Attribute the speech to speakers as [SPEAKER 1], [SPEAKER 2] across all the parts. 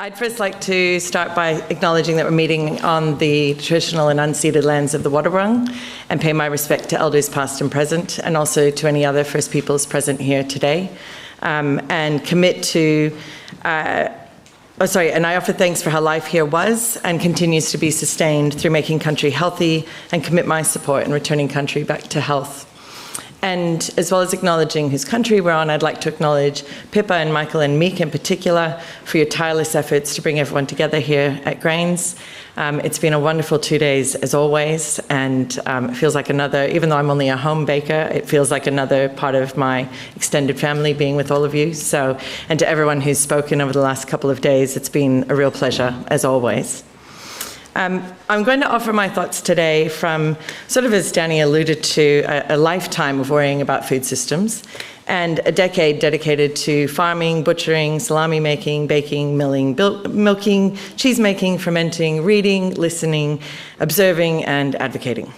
[SPEAKER 1] I'd first like to start by acknowledging that we're meeting on the traditional and unceded lands of the Wadawurrung and pay my respect to elders past and present, and also to any other First Peoples present here today, and commit to, and I offer thanks for how life here was and continues to be sustained through making country healthy, and commit my support in returning country back to health. And as well as acknowledging whose country we're on, I'd like to acknowledge Pippa and Michael and Meek in particular for your tireless efforts to bring everyone together here at GrAiNZ. It's been a wonderful 2 days as always, and it feels like another, even though I'm only a home baker, it feels like another part of my extended family being with all of you. So, and to everyone who's spoken over the last couple of days, it's been a real pleasure as always. I'm going to offer my thoughts today from, sort of as Danny alluded to, a lifetime of worrying about food systems, and a decade dedicated to farming, butchering, salami making, baking, milling, milking, cheese making, fermenting, reading, listening, observing, and advocating.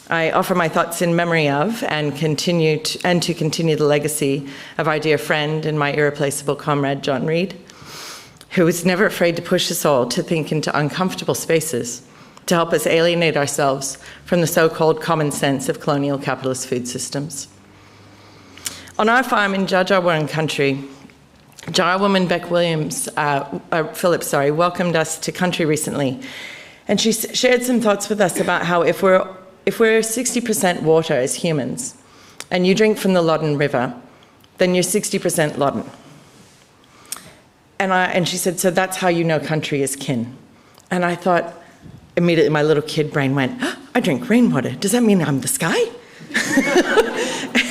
[SPEAKER 1] I offer my thoughts in memory of and to continue the legacy of our dear friend and my irreplaceable comrade, John Reid, who was never afraid to push us all to think into uncomfortable spaces, to help us alienate ourselves from the so-called common sense of colonial capitalist food systems. On our farm in Dja country, Jar woman Beck Phillips welcomed us to country recently, and she shared some thoughts with us about how if we're 60% water as humans, and you drink from the Loddon River, then you're 60% Loddon. And she said, so that's how you know country is kin. And I thought, immediately my little kid brain went, oh, I drink rainwater. Does that mean I'm the sky?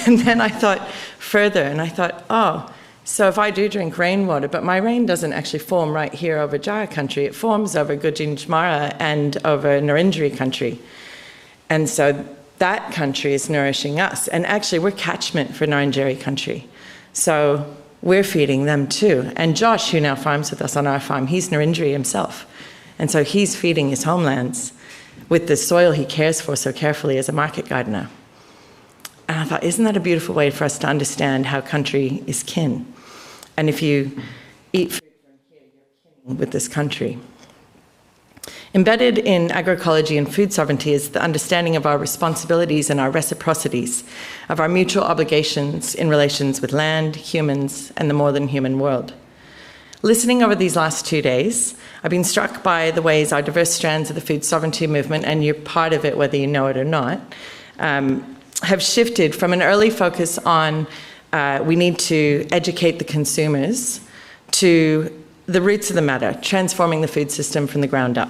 [SPEAKER 1] And then I thought further, and I thought, oh, so if I do drink rainwater, but my rain doesn't actually form right here over Jaya country, it forms over Gujinjmara and over Narindri country. And so that country is nourishing us. And actually, we're catchment for Narindri country. So we're feeding them too. And Josh, who now farms with us on our farm, he's Narindri himself. And so he's feeding his homelands with the soil he cares for so carefully as a market gardener. And I thought, isn't that a beautiful way for us to understand how country is kin? And if you eat food from here, you're kinning with this country. Embedded in agroecology and food sovereignty is the understanding of our responsibilities and our reciprocities, of our mutual obligations in relations with land, humans, and the more than human world. Listening over these last 2 days, I've been struck by the ways our diverse strands of the food sovereignty movement, and you're part of it whether you know it or not, have shifted from an early focus on we need to educate the consumers to the roots of the matter, transforming the food system from the ground up.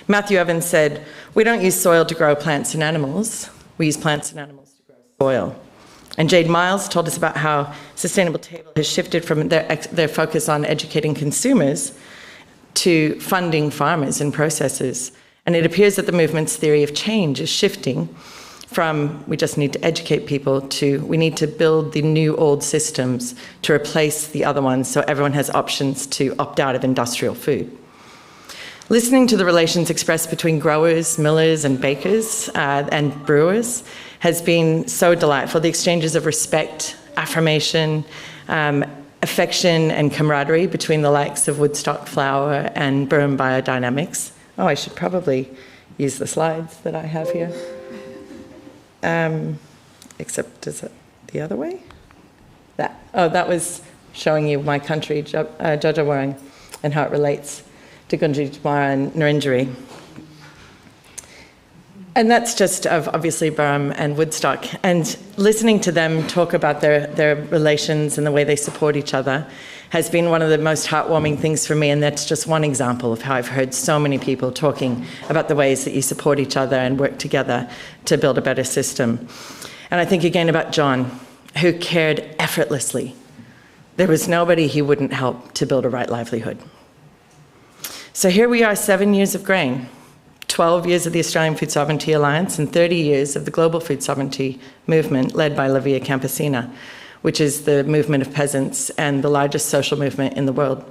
[SPEAKER 1] Matthew Evans said, we don't use soil to grow plants and animals, we use plants and animals to grow soil. And Jade Miles told us about how Sustainable Table has shifted from their focus on educating consumers to funding farmers and processors. And it appears that the movement's theory of change is shifting from we just need to educate people to we need to build the new old systems to replace the other ones so everyone has options to opt out of industrial food. Listening to the relations expressed between growers, millers, and bakers and brewers has been so delightful. The exchanges of respect, affirmation, affection, and camaraderie between the likes of Woodstock Flour and Burn Biodynamics. Oh, I should probably use the slides that I have here. Except, is it the other way? That was showing you my country, Dja and how it relates to Gujinjmara and Narindri. And that's just of obviously Burma and Woodstock. And listening to them talk about their relations and the way they support each other has been one of the most heartwarming things for me. And that's just one example of how I've heard so many people talking about the ways that you support each other and work together to build a better system. And I think again about John, who cared effortlessly. There was nobody he wouldn't help to build a right livelihood. So here we are, 7 years of GrAiNZ, 12 years of the Australian Food Sovereignty Alliance, and 30 years of the global food sovereignty movement led by La Via Campesina, which is the movement of peasants and the largest social movement in the world.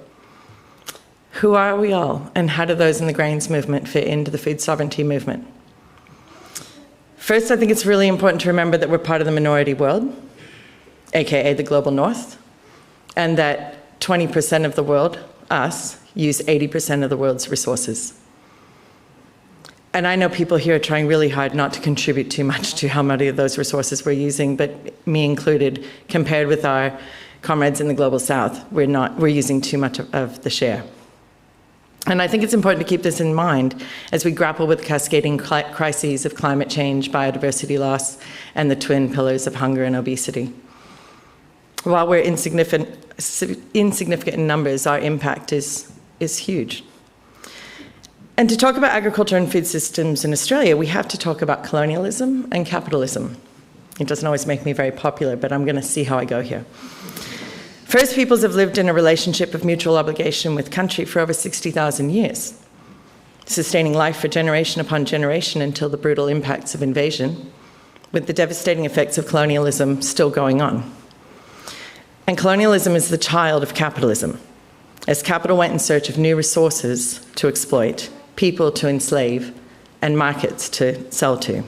[SPEAKER 1] Who are we all, and how do those in the GrAiNZ movement fit into the food sovereignty movement? First, I think it's really important to remember that we're part of the minority world, aka the global north, and that 20% of the world, us, use 80% of the world's resources. And I know people here are trying really hard not to contribute too much to how many of those resources we're using, but me included, compared with our comrades in the Global South, we're using too much of the share. And I think it's important to keep this in mind as we grapple with cascading crises of climate change, biodiversity loss, and the twin pillars of hunger and obesity. While we're insignificant in numbers, our impact is huge. And to talk about agriculture and food systems in Australia, we have to talk about colonialism and capitalism. It doesn't always make me very popular, but I'm going to see how I go here. First peoples have lived in a relationship of mutual obligation with country for over 60,000 years, sustaining life for generation upon generation until the brutal impacts of invasion, with the devastating effects of colonialism still going on. And colonialism is the child of capitalism, as capital went in search of new resources to exploit, people to enslave, and markets to sell to.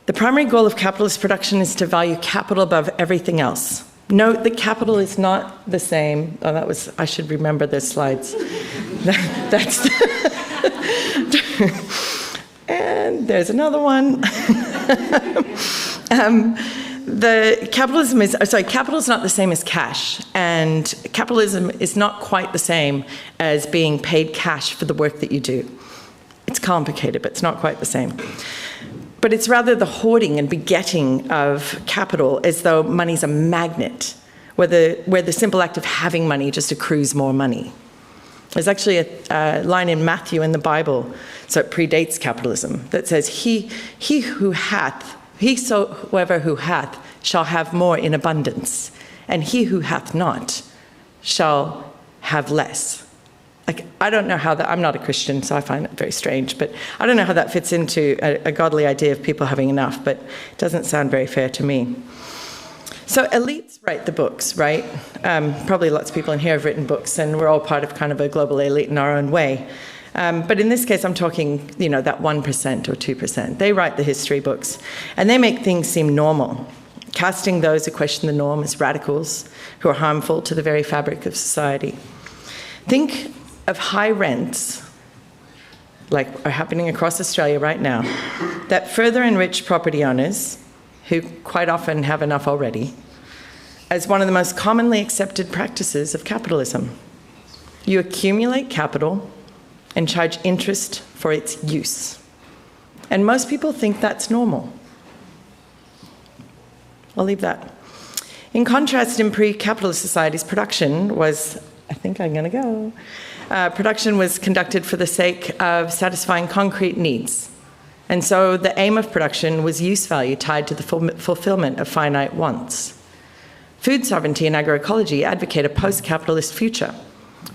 [SPEAKER 1] The primary goal of capitalist production is to value capital above everything else. Note that capital is not the same. Oh, that was, I should remember those slides. And there's another one. Capital is not the same as cash, and capitalism is not quite the same as being paid cash for the work that you do. It's complicated, but it's not quite the same. But it's rather the hoarding and begetting of capital as though money's a magnet, where the simple act of having money just accrues more money. There's actually a line in Matthew in the Bible, so it predates capitalism, that says, whoever who hath shall have more in abundance, and he who hath not shall have less. Like, I don't know how that, I'm not a Christian, so I find it very strange, but I don't know how that fits into a godly idea of people having enough, but it doesn't sound very fair to me. So elites write the books, right? Probably lots of people in here have written books, and we're all part of kind of a global elite in our own way. But in this case, I'm talking, that 1% or 2%. They write the history books, and they make things seem normal, casting those who question the norm as radicals who are harmful to the very fabric of society. Think of high rents, like are happening across Australia right now, that further enrich property owners, who quite often have enough already, as one of the most commonly accepted practices of capitalism. You accumulate capital and charge interest for its use. And most people think that's normal. I'll leave that. In contrast, in pre-capitalist societies, production was, I think I'm gonna go, production was conducted for the sake of satisfying concrete needs. And so the aim of production was use value tied to the fulfillment of finite wants. Food sovereignty and agroecology advocate a post-capitalist future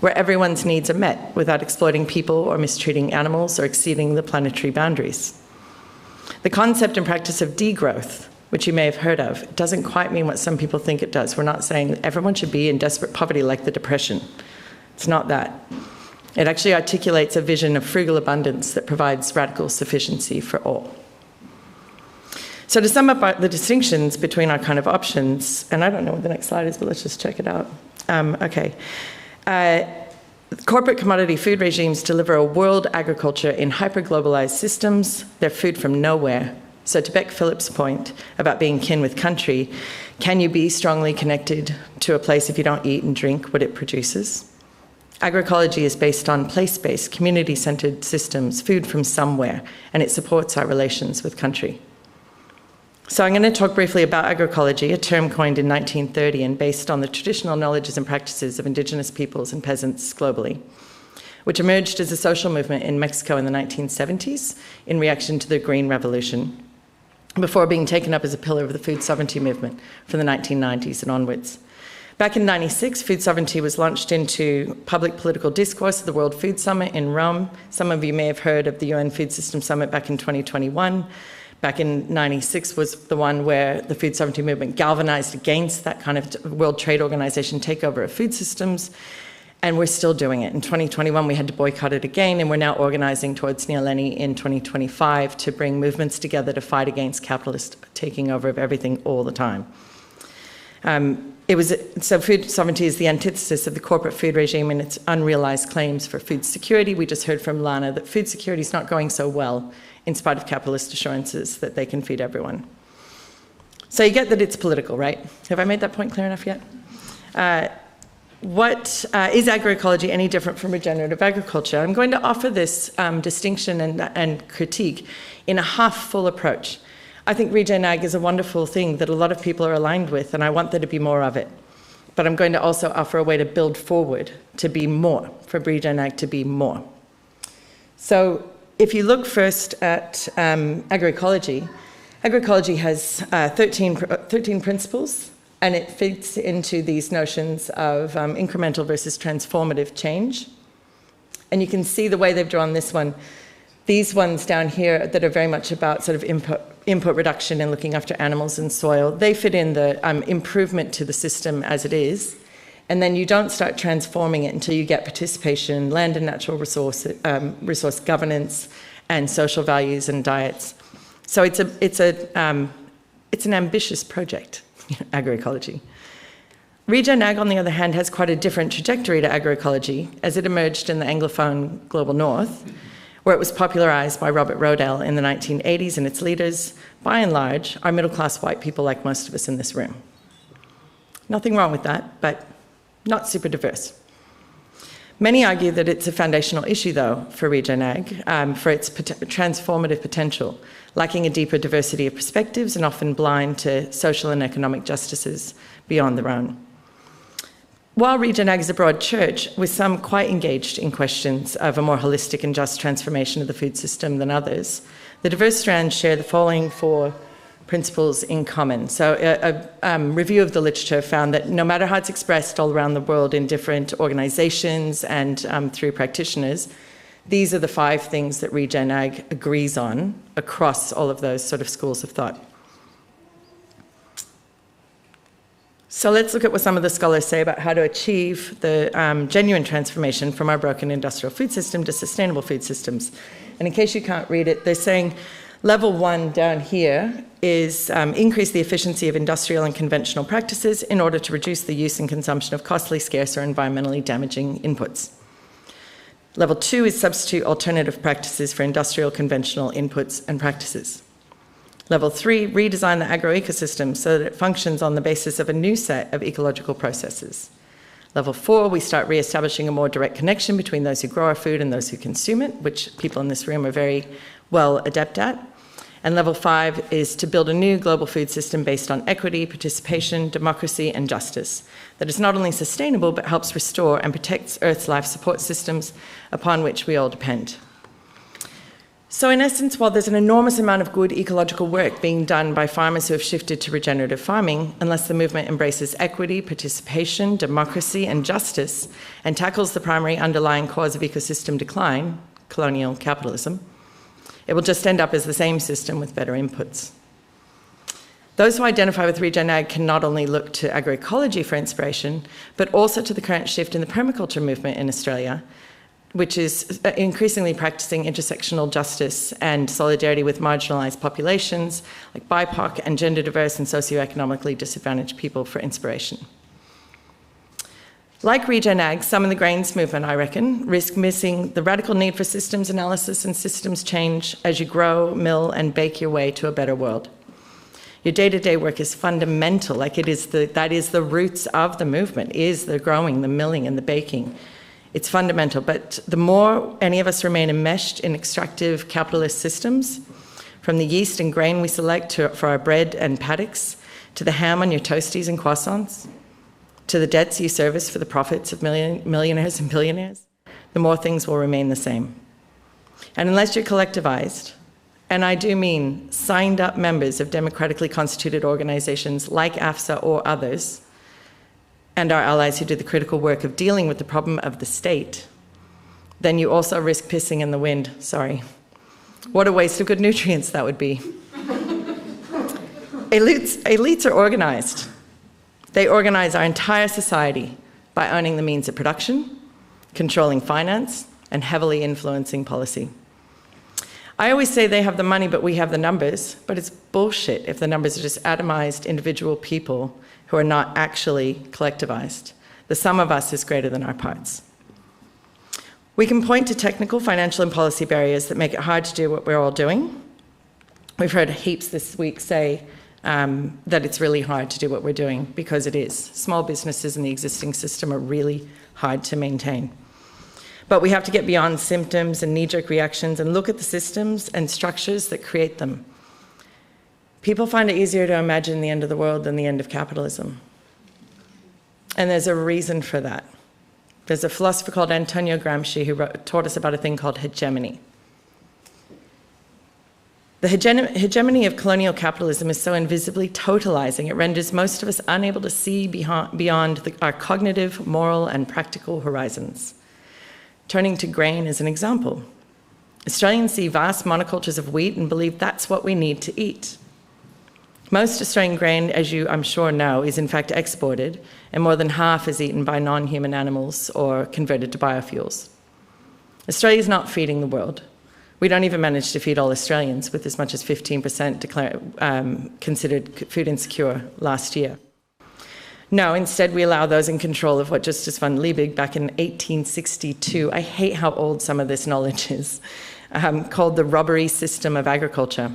[SPEAKER 1] where everyone's needs are met without exploiting people or mistreating animals or exceeding the planetary boundaries. The concept and practice of degrowth, which you may have heard of, doesn't quite mean what some people think it does. We're not saying everyone should be in desperate poverty like the Depression. It's not that. It actually articulates a vision of frugal abundance that provides radical sufficiency for all. So to sum up the distinctions between our kind of options, and I don't know what the next slide is, but let's just check it out. Corporate commodity food regimes deliver a world agriculture in hyper-globalized systems. They're food from nowhere. So to Beck Phillips' point about being kin with country, can you be strongly connected to a place if you don't eat and drink what it produces? Agroecology is based on place-based, community-centered systems, food from somewhere, and it supports our relations with country. So I'm going to talk briefly about agroecology, a term coined in 1930 and based on the traditional knowledges and practices of indigenous peoples and peasants globally, which emerged as a social movement in Mexico in the 1970s in reaction to the Green Revolution, before being taken up as a pillar of the food sovereignty movement from the 1990s and onwards. Back in '96, food sovereignty was launched into public political discourse at the World Food Summit in Rome. Some of you may have heard of the UN Food System Summit back in 2021. Back in '96 was the one where the food sovereignty movement galvanized against that kind of World Trade Organization takeover of food systems, and we're still doing it. In 2021, we had to boycott it again, and we're now organizing towards Nieleni in 2025 to bring movements together to fight against capitalist taking over of everything all the time. So food sovereignty is the antithesis of the corporate food regime and its unrealized claims for food security. We just heard from Lana that food security is not going so well in spite of capitalist assurances that they can feed everyone. So you get that it's political, right? Have I made that point clear enough yet? Is agroecology any different from regenerative agriculture? I'm going to offer this distinction and critique in a half-full approach. I think regen ag is a wonderful thing that a lot of people are aligned with, and I want there to be more of it. But I'm going to also offer a way to build forward to be more, for regen ag to be more. So if you look first at agroecology, agroecology has 13 principles, and it fits into these notions of incremental versus transformative change. And you can see the way they've drawn this one. These ones down here that are very much about sort of input reduction and looking after animals and soil, they fit in the improvement to the system as it is. And then you don't start transforming it until you get participation, land and natural resource governance, and social values and diets. So it's an ambitious project, agroecology. Regen ag, on the other hand, has quite a different trajectory to agroecology as it emerged in the Anglophone global north, where it was popularized by Robert Rodale in the 1980s, and its leaders, by and large, are middle-class white people like most of us in this room. Nothing wrong with that, but not super diverse. Many argue that it's a foundational issue, though, for regen ag, for its transformative potential, lacking a deeper diversity of perspectives and often blind to social and economic justices beyond their own. While regen ag is a broad church, with some quite engaged in questions of a more holistic and just transformation of the food system than others, the diverse strands share the following four principles in common. So a review of the literature found that no matter how it's expressed all around the world in different organizations and through practitioners, these are the 5 things that regen ag agrees on across all of those sort of schools of thought. So let's look at what some of the scholars say about how to achieve the genuine transformation from our broken industrial food system to sustainable food systems. And in case you can't read it, they're saying level 1 down here is increase the efficiency of industrial and conventional practices in order to reduce the use and consumption of costly, scarce, or environmentally damaging inputs. Level 2 is substitute alternative practices for industrial conventional inputs and practices. Level 3, redesign the agroecosystem so that it functions on the basis of a new set of ecological processes. Level 4, we start re-establishing a more direct connection between those who grow our food and those who consume it, which people in this room are very well adept at. And level 5 is to build a new global food system based on equity, participation, democracy, and justice that is not only sustainable but helps restore and protects Earth's life support systems upon which we all depend. So in essence, while there's an enormous amount of good ecological work being done by farmers who have shifted to regenerative farming, unless the movement embraces equity, participation, democracy, and justice, and tackles the primary underlying cause of ecosystem decline, colonial capitalism, it will just end up as the same system with better inputs. Those who identify with regen ag can not only look to agroecology for inspiration, but also to the current shift in the permaculture movement in Australia, which is increasingly practicing intersectional justice and solidarity with marginalised populations like BIPOC and gender diverse and socioeconomically disadvantaged people for inspiration. Like regen ag, some in the GrAiNZ movement, I reckon, risk missing the radical need for systems analysis and systems change as you grow, mill, and bake your way to a better world. Your day-to-day work is fundamental, like that is the roots of the movement, is the growing, the milling, and the baking. It's fundamental, but the more any of us remain enmeshed in extractive capitalist systems, from the yeast and grain we select for our bread and paddocks, to the ham on your toasties and croissants, to the debts you service for the profits of millionaires and billionaires, the more things will remain the same. And unless you're collectivized, and I do mean signed up members of democratically constituted organizations like AFSA or others, and our allies who do the critical work of dealing with the problem of the state, then you also risk pissing in the wind, sorry. What a waste of good nutrients that would be. Elites are organized. They organize our entire society by owning the means of production, controlling finance, and heavily influencing policy. I always say they have the money, but we have the numbers, but it's bullshit if the numbers are just atomized individual people who are not actually collectivized. The sum of us is greater than our parts. We can point to technical, financial, and policy barriers that make it hard to do what we're all doing. We've heard heaps this week say that it's really hard to do what we're doing, because it is. Small businesses in the existing system are really hard to maintain. But we have to get beyond symptoms and knee-jerk reactions and look at the systems and structures that create them. People find it easier to imagine the end of the world than the end of capitalism. And there's a reason for that. There's a philosopher called Antonio Gramsci who taught us about a thing called hegemony. The hegemony of colonial capitalism is so invisibly totalizing, it renders most of us unable to see beyond our cognitive, moral, and practical horizons. Turning to grain as an example. Australians see vast monocultures of wheat and believe that's what we need to eat. Most Australian grain, as you I'm sure know, is in fact exported, and more than half is eaten by non-human animals or converted to biofuels. Australia is not feeding the world. We don't even manage to feed all Australians, with as much as 15% considered food insecure last year. No, instead we allow those in control of what Justus von Liebig back in 1862, I hate how old some of this knowledge is, called the robbery system of agriculture,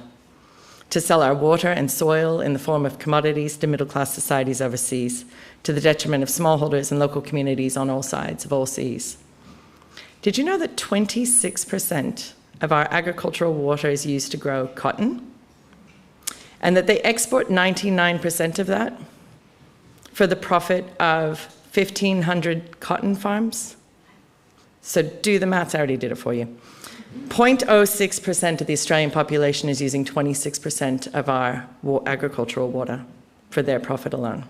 [SPEAKER 1] to sell our water and soil in the form of commodities to middle-class societies overseas, to the detriment of smallholders and local communities on all sides of all seas. Did you know that 26% of our agricultural water is used to grow cotton? And that they export 99% of that for the profit of 1,500 cotton farms? So do the maths, I already did it for you. 0.06% of the Australian population is using 26% of our agricultural water for their profit alone.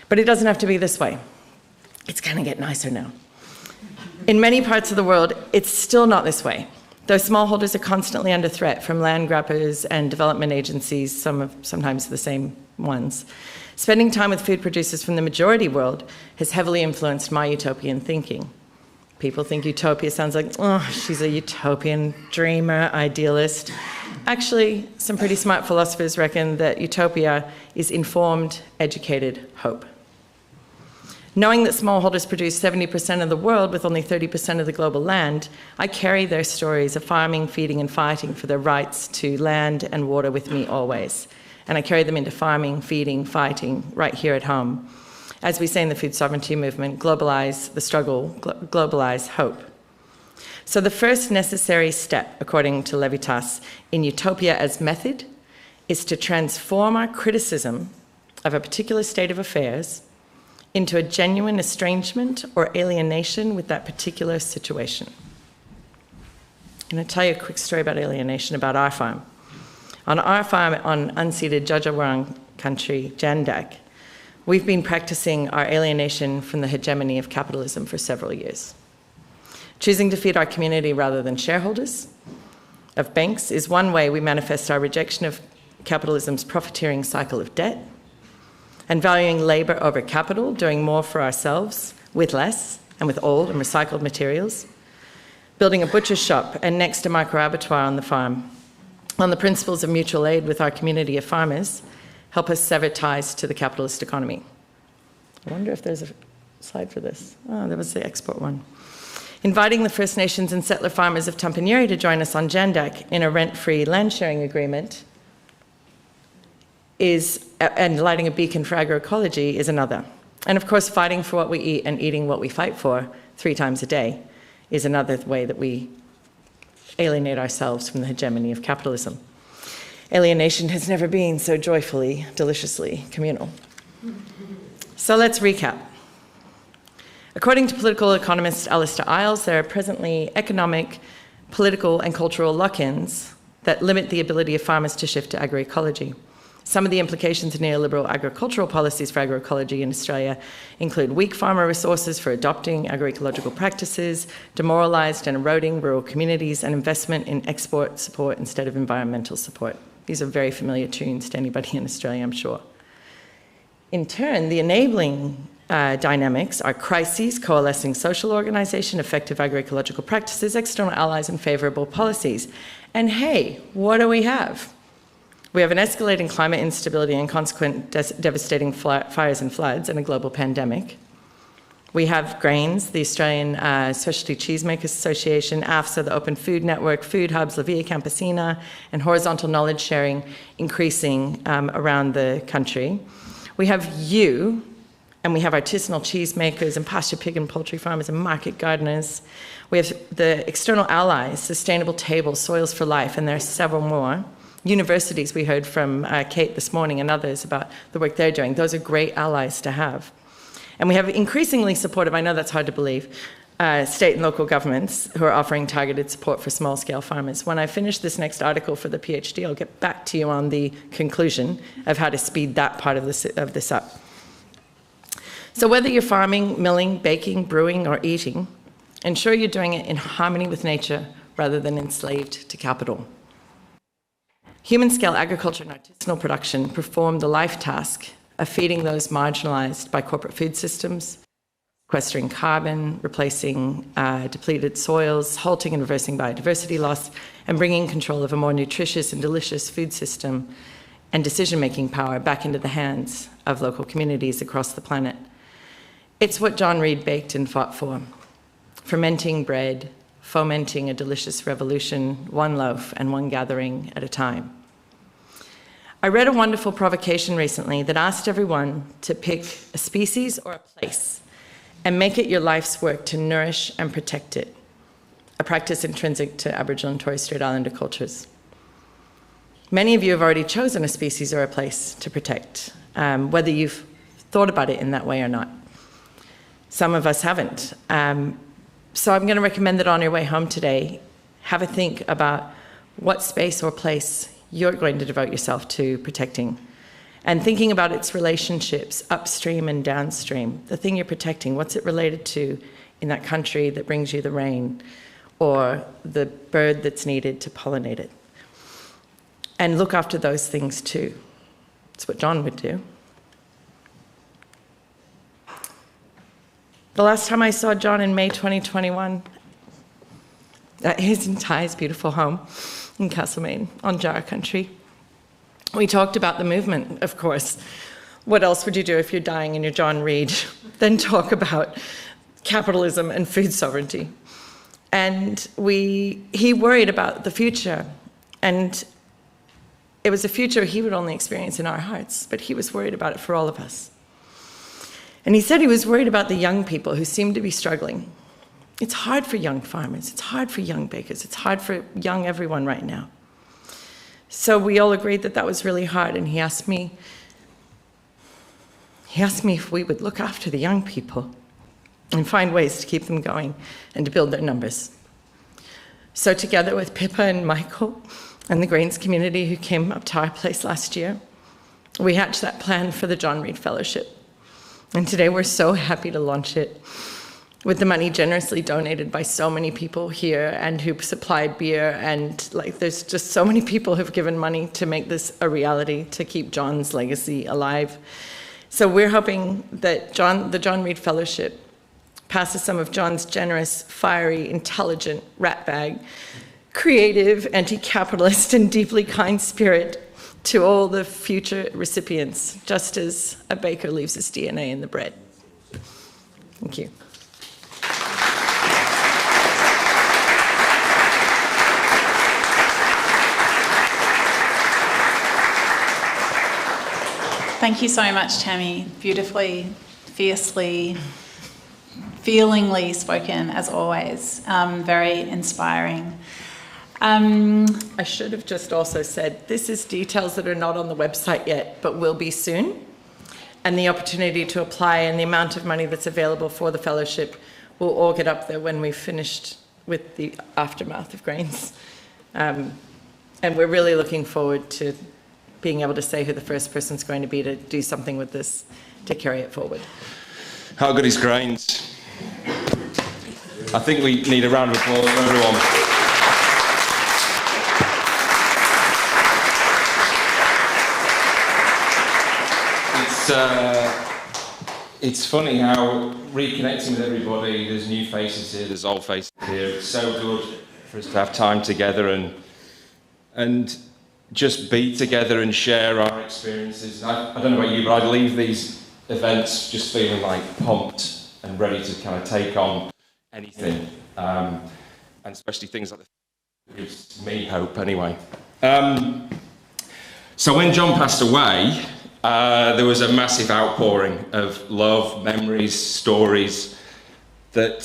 [SPEAKER 1] But it doesn't have to be this way. It's going to get nicer now. In many parts of the world, it's still not this way. Though smallholders are constantly under threat from land grabbers and development agencies, sometimes the same ones. Spending time with food producers from the majority world has heavily influenced my utopian thinking. People think utopia sounds like, oh, she's a utopian dreamer, idealist. Actually, some pretty smart philosophers reckon that utopia is informed, educated hope. Knowing that smallholders produce 70% of the world with only 30% of the global land, I carry their stories of farming, feeding, and fighting for their rights to land and water with me always. And I carry them into farming, feeding, fighting right here at home. As we say in the food sovereignty movement, globalize the struggle, globalize hope. So the first necessary step, according to Levitas, in utopia as method, is to transform our criticism of a particular state of affairs into a genuine estrangement or alienation with that particular situation. I'm going to tell you a quick story about alienation about our farm. On our farm on unceded Djadjawurrung country, Jandak, we've been practicing our alienation from the hegemony of capitalism for several years. Choosing to feed our community rather than shareholders of banks is one way we manifest our rejection of capitalism's profiteering cycle of debt, and valuing labour over capital, doing more for ourselves with less and with old and recycled materials, building a butcher's shop and next a micro-abattoir on the farm, on the principles of mutual aid with our community of farmers, help us sever ties to the capitalist economy. I wonder if there's a slide for this. Oh, there was the export one. Inviting the First Nations and settler farmers of Tumpanyeri to join us on Jandak in a rent-free land sharing agreement and lighting a beacon for agroecology is another. And of course, fighting for what we eat and eating what we fight for 3 times a day is another way that we alienate ourselves from the hegemony of capitalism. Alienation has never been so joyfully, deliciously communal. So let's recap. According to political economist Alistair Iles, there are presently economic, political, and cultural lock-ins that limit the ability of farmers to shift to agroecology. Some of the implications of neoliberal agricultural policies for agroecology in Australia include weak farmer resources for adopting agroecological practices, demoralised and eroding rural communities, and investment in export support instead of environmental support. These are very familiar tunes to anybody in Australia, I'm sure. In turn, the enabling dynamics are crises, coalescing social organization, effective agroecological practices, external allies, and favorable policies. And hey, what do we have? We have an escalating climate instability and consequent devastating fires and floods and a global pandemic. We have GrAiNZ, the Australian Specialty Cheesemakers Association, AFSA, the Open Food Network, food hubs, La Via Campesina, and horizontal knowledge sharing increasing around the country. We have you, and we have artisanal cheesemakers and pasture pig and poultry farmers and market gardeners. We have the external allies, Sustainable Table, Soils for Life, and there are several more. Universities, we heard from Kate this morning and others about the work they're doing. Those are great allies to have. And we have increasingly supportive, I know that's hard to believe, state and local governments who are offering targeted support for small-scale farmers. When I finish this next article for the PhD, I'll get back to you on the conclusion of how to speed that part of this up. So whether you're farming, milling, baking, brewing, or eating, ensure you're doing it in harmony with nature rather than enslaved to capital. Human-scale agriculture and artisanal production perform the life task of feeding those marginalized by corporate food systems, sequestering carbon, replacing depleted soils, halting and reversing biodiversity loss, and bringing control of a more nutritious and delicious food system and decision-making power back into the hands of local communities across the planet. It's what John Reid baked and fought for: fermenting bread, fomenting a delicious revolution, one loaf and one gathering at a time. I read a wonderful provocation recently that asked everyone to pick a species or a place and make it your life's work to nourish and protect it, a practice intrinsic to Aboriginal and Torres Strait Islander cultures. Many of you have already chosen a species or a place to protect, whether you've thought about it in that way or not. Some of us haven't. So I'm going to recommend that on your way home today, have a think about what space or place you're going to devote yourself to protecting, and thinking about its relationships upstream and downstream. The thing you're protecting, what's it related to in that country that brings you the rain, or the bird that's needed to pollinate it? And look after those things too. It's what John would do. The last time I saw John in May 2021, at his entire beautiful home in Castlemaine on Jar Country, we talked about the movement, of course. What else would you do if you're dying and you're John Reid? Then talk about capitalism and food sovereignty. And he worried about the future, and it was a future he would only experience in our hearts, but he was worried about it for all of us. And he said he was worried about the young people who seemed to be struggling. It's hard for young farmers, it's hard for young bakers, it's hard for young everyone right now. So we all agreed that that was really hard, and he asked me if we would look after the young people and find ways to keep them going and to build their numbers. So together with Pippa and Michael and the GrAiNZ community who came up to our place last year, we hatched that plan for the John Reid Fellowship. And today we're so happy to launch it with the money generously donated by so many people here and who supplied beer, and there's just so many people who've given money to make this a reality, to keep John's legacy alive. So we're hoping that the John Reid Fellowship passes some of John's generous, fiery, intelligent, ratbag, creative, anti-capitalist, and deeply kind spirit to all the future recipients, just as a baker leaves his DNA in the bread. Thank you.
[SPEAKER 2] Thank you so much, Tammi. Beautifully, fiercely, feelingly spoken, as always. Very inspiring.
[SPEAKER 1] I should have just also said, this is details that are not on the website yet, but will be soon. And the opportunity to apply and the amount of money that's available for the fellowship will all get up there when we've finished with the aftermath of GrAiNZ. And we're really looking forward to being able to say who the first person's going to be to do something with this, to carry it forward.
[SPEAKER 3] How good is GrAiNZ? I think we need a round of applause for everyone. it's funny how reconnecting with everybody, there's new faces here, there's old faces here. It's so good for us to have time together and just be together and share our experiences. I don't know about you, but I leave these events just feeling like pumped and ready to kind of take on anything, and especially things like that gives me hope anyway. So when John passed away, there was a massive outpouring of love, memories, stories that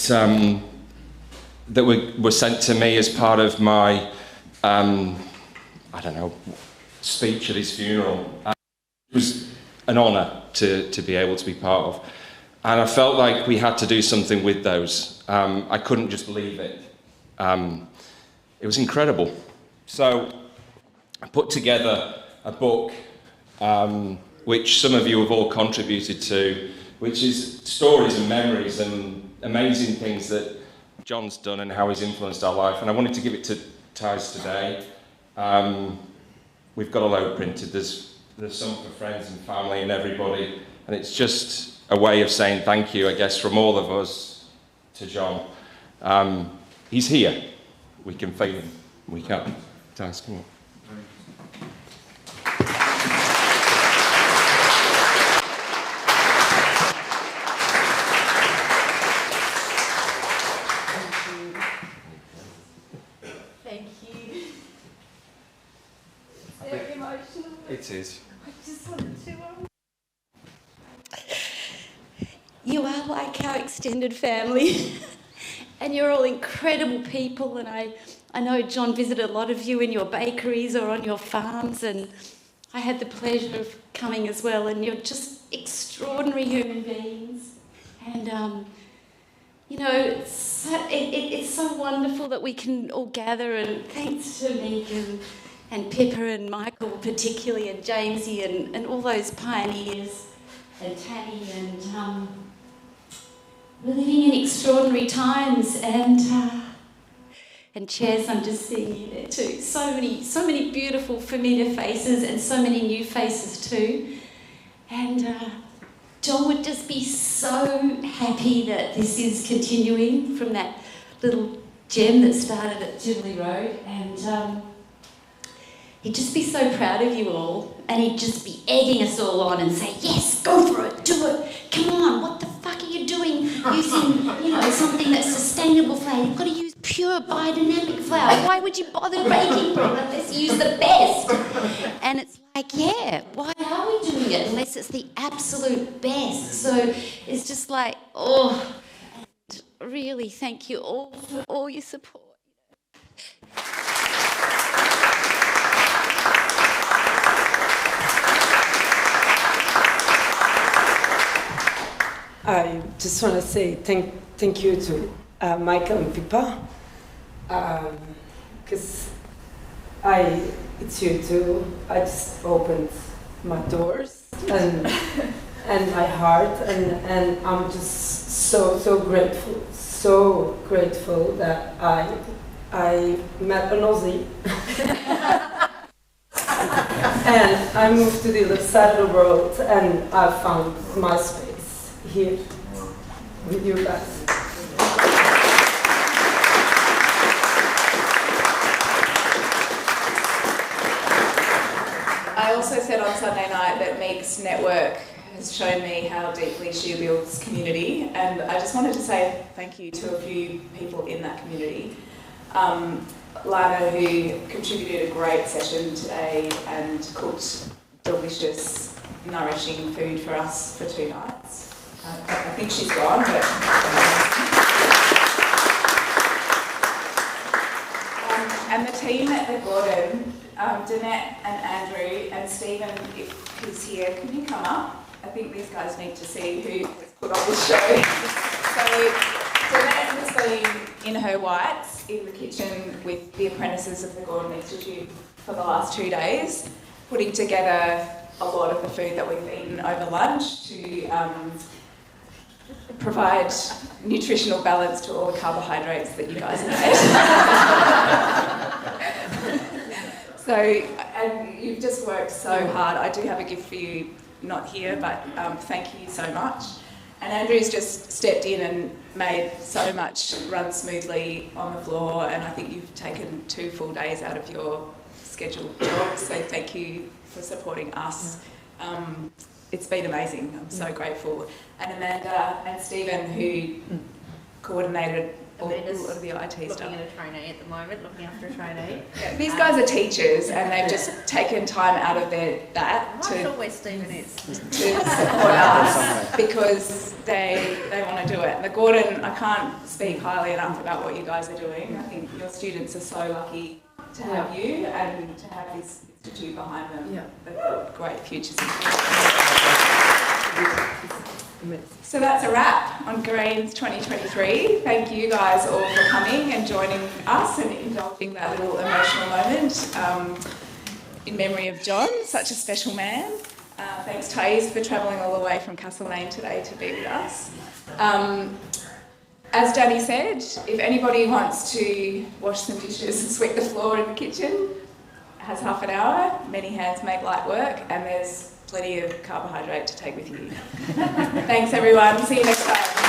[SPEAKER 3] that were sent to me as part of my I don't know, speech at his funeral. It was an honour to be able to be part of. And I felt like we had to do something with those. I couldn't just leave it. It was incredible. So I put together a book, which some of you have all contributed to, which is stories and memories and amazing things that John's done and how he's influenced our life. And I wanted to give it to Taz today. We've got a load printed. There's some for friends and family and everybody, and it's just a way of saying thank you, I guess, from all of us to John. He's here. We can feel him. We can. Taz, come on. It is.
[SPEAKER 4] I just wanted to. You are like our extended family, and you're all incredible people. And I know John visited a lot of you in your bakeries or on your farms, and I had the pleasure of coming as well. And you're just extraordinary human beings. And you know, it's so wonderful that we can all gather. And thanks to Megan and Pippa and Michael particularly, and Jamesy and all those pioneers, and Tammi, and we're living in extraordinary times, and Chaz, I'm just seeing you there too. So many beautiful familiar faces, and so many new faces too. And John would just be so happy that this is continuing from that little gem that started at Jubilee Road, and he'd just be so proud of you all, and he'd just be egging us all on and say, yes, go for it, do it, come on, what the fuck are you doing using, something that's sustainable flour? You've got to use pure biodynamic flour. Why would you bother baking bread unless you use the best? And it's like, yeah, why are we doing it unless it's the absolute best? So it's just like, oh, and really thank you all for all your support.
[SPEAKER 5] I just want to say thank you to Michael and Pippa, because it's you too. I just opened my doors and my heart, and I'm just so grateful that I met an Aussie. And I moved to the other side of the world, and I found my space here with you guys.
[SPEAKER 2] I also said on Sunday night that Meek's network has shown me how deeply she builds community, and I just wanted to say thank you to a few people in that community. Lana, who contributed a great session today and cooked delicious, nourishing food for us for 2 nights. I think she's gone, but... and the team at the Gordon, Danette and Andrew and Stephen, if he's here, can you come up? I think these guys need to see who has put on this show. So Danette has been in her whites in the kitchen with the apprentices of the Gordon Institute for the last 2 days, putting together a lot of the food that we've eaten over lunch to provide nutritional balance to all the carbohydrates that you guys need. So, and you've just worked so hard. I do have a gift for you, not here, but thank you so much. And Andrew's just stepped in and made so much run smoothly on the floor, and I think you've taken 2 full days out of your scheduled job, so thank you for supporting us. It's been amazing, I'm so grateful. And Amanda and Stephen, who coordinated all of the IT stuff.
[SPEAKER 6] Looking at a trainee at the moment, looking after a trainee.
[SPEAKER 2] Yeah, these guys are teachers, and they've just taken time out of that
[SPEAKER 6] I'm not sure where Stephen is.
[SPEAKER 2] to support us because they want to do it. And the Gordon, I can't speak highly enough about what you guys are doing. I think your students are so lucky to have you and to have this institute behind them.
[SPEAKER 5] Yeah.
[SPEAKER 2] They've got great futures. So that's a wrap on GrAiNZ 2023. Thank you guys all for coming and joining us and indulging that little emotional moment in memory of John, such a special man. Thanks, Thais, for travelling all the way from Castlemaine today to be with us. As Danny said, if anybody wants to wash some dishes and sweep the floor in the kitchen, has half an hour, many hands make light work, and there's plenty of carbohydrate to take with you. Thanks everyone, see you next time.